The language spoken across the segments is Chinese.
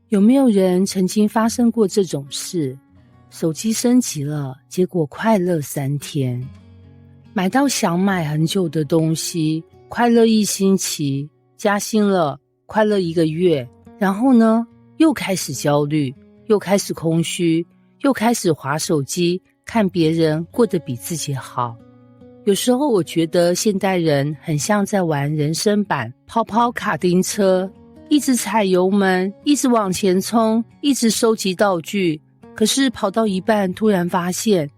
有沒有人曾經發生過這種事？手機升級了，結果快樂3天；買到想買很久的東西，快樂1星期；加薪了，快樂1個月。然後呢，又開始焦慮，又開始空虛，又開始滑手機，看別人過得比自己好。有時候我覺得現代人很像在玩人生版跑跑卡丁車，一直踩油門，一直往前衝，一直收集道具。可是跑到一半突然發現，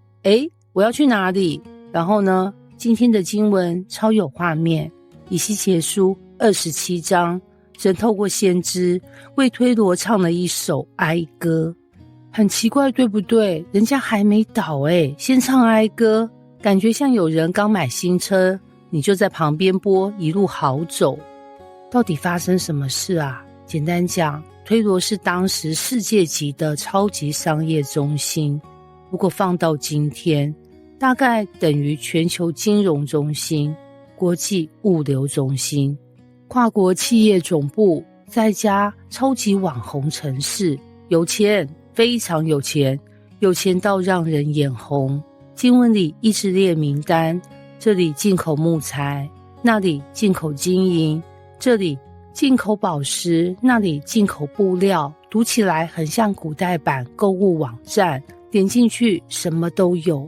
我要去哪裡？然後呢，今天的經文超有畫面，以西結書27章，神透過先知為推羅唱了一首哀歌。很奇怪對不對？人家還沒倒先唱哀歌，感覺像有人剛買新車，你就在旁邊播一路好走。到底發生什麼事啊？簡單講，推羅是當時世界級的超級商業中心，如果放到今天，大概等於全球金融中心、國際物流中心、跨國企業總部，再加超級網紅城市，有錢，非常有錢，有錢到讓人眼紅。經文裡一直列名單，這裡進口木材，那裡進口金銀，這裡進口寶石，那裡進口布料，讀起來很像古代版購物網站，點進去什麼都有。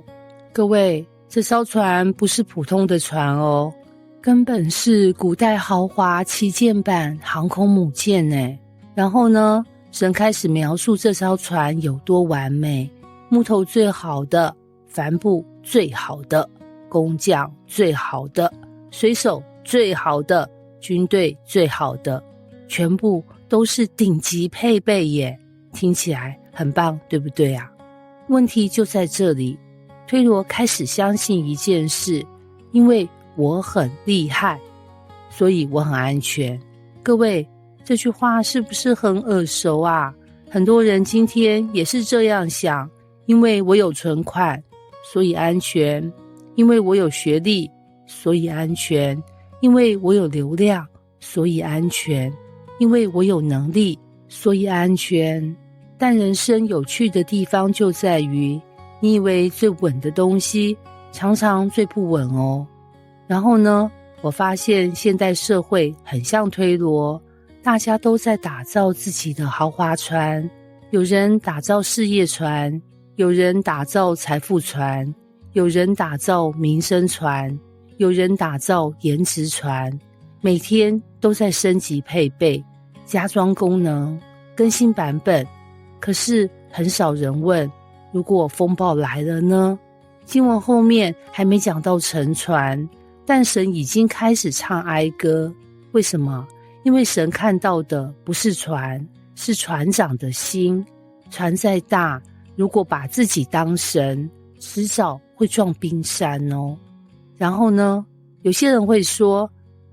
各位，這艘船不是普通的船哦，根本是古代豪華旗艦版航空母艦耶。然後呢，神開始描述這艘船有多完美，木頭最好的，帆布最好的，工匠最好的，水手最好的，軍隊最好的，全部都是頂級配備耶，聽起來很棒，對不對啊？問題就在這裡，推羅開始相信一件事，因為我很厲害，所以我很安全。各位，這句話是不是很耳熟啊？很多人今天也是這樣想，因為我有存款，所以安全；因為我有學歷，所以安全；因為我有流量，所以安全；因為我有能力，所以安全。但人生有趣的地方就在於，你以為最穩的東西，常常最不穩哦。然後呢，我發現現代社會很像推羅，大家都在打造自己的豪華船，有人打造事業船，有人打造財富船，有人打造民生船，有人打造顏值船，每天都在升級配備，加裝功能，更新版本。可是很少人問，如果風暴來了呢？經文後面還沒講到沉船，但神已經開始唱哀歌。為什麼？因為神看到的不是船，是船長的心。船再大，如果把自己當神，遲早會撞冰山哦。然後呢，有些人會說，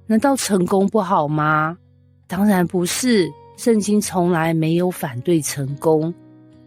難道成功不好嗎？當然不是，聖經從來沒有反對成功。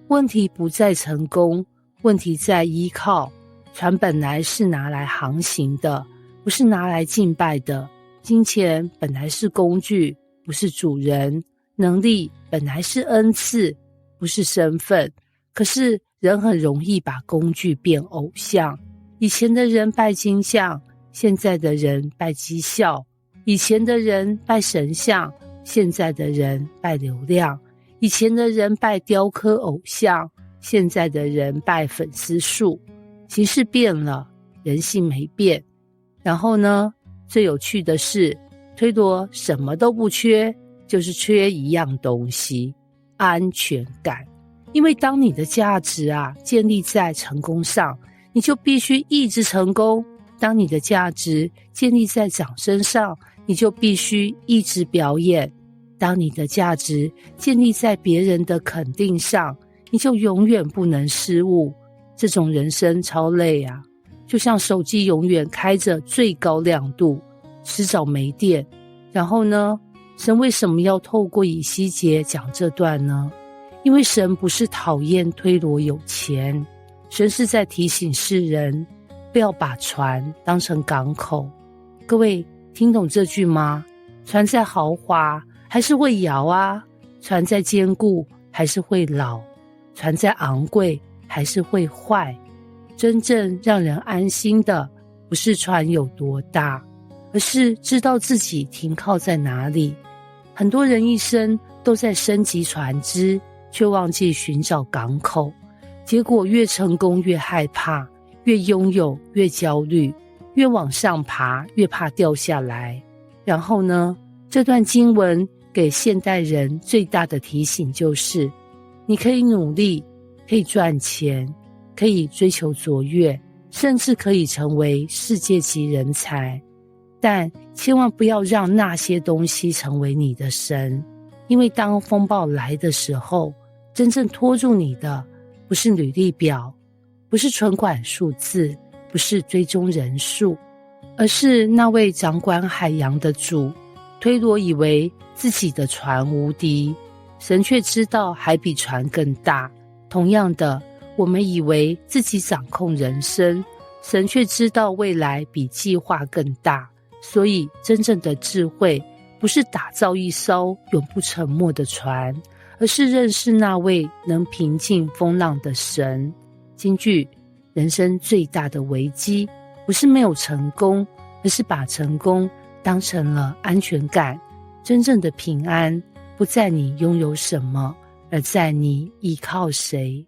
問題不在成功，問題在依靠。船本來是拿來航行的，不是拿來敬拜的。金錢本來是工具，不是主人。能力本來是恩賜，不是身份。可是人很容易把工具變偶像。以前的人拜金像，現在的人拜績效；以前的人拜神像，現在的人拜流量；以前的人拜雕刻偶像，現在的人拜粉絲數。形式變了，人性沒變。然後呢，最有趣的是，推羅什麼都不缺，就是缺一樣東西：安全感。因為當你的價值建立在成功上，你就必須一直成功；當你的價值建立在掌聲上，你就必須一直表演；當你的價值建立在別人的肯定上，你就永遠不能失誤。這種人生超累啊，就像手機永遠開着最高亮度，遲早沒電。然後呢，神為什麼要透過以西結講這段呢？因為神不是討厭推羅有錢，神是在提醒世人，不要把船當成港口。各位聽懂這句嗎？船再豪華還是會搖啊，船再堅固還是會老，船再昂貴還是會壞。真正讓人安心的，不是船有多大，而是知道自己停靠在哪裡。很多人一生都在升級船隻，卻忘記尋找港口，結果越成功越害怕，越擁有越焦慮，越往上爬越怕掉下來。然後呢，這段經文給現代人最大的提醒就是，你可以努力，可以賺錢，可以追求卓越，甚至可以成為世界級人才，但千萬不要讓那些東西成為你的神，因為當風暴來的時候，真正拖住你的不是履歷表，不是存款數字，不是追蹤人數，而是那位掌管海洋的主。推羅以為自己的船無敵，神卻知道海比船更大。同樣的，我們以為自己掌控人生，神卻知道未來比計劃更大。所以真正的智慧不是打造一艘永不沉沒的船，而是認識那位能平靜風浪的神。金句：人生最大的危機不是沒有成功，而是把成功當成了安全感。真正的平安不在你擁有什麼，而在你依靠誰。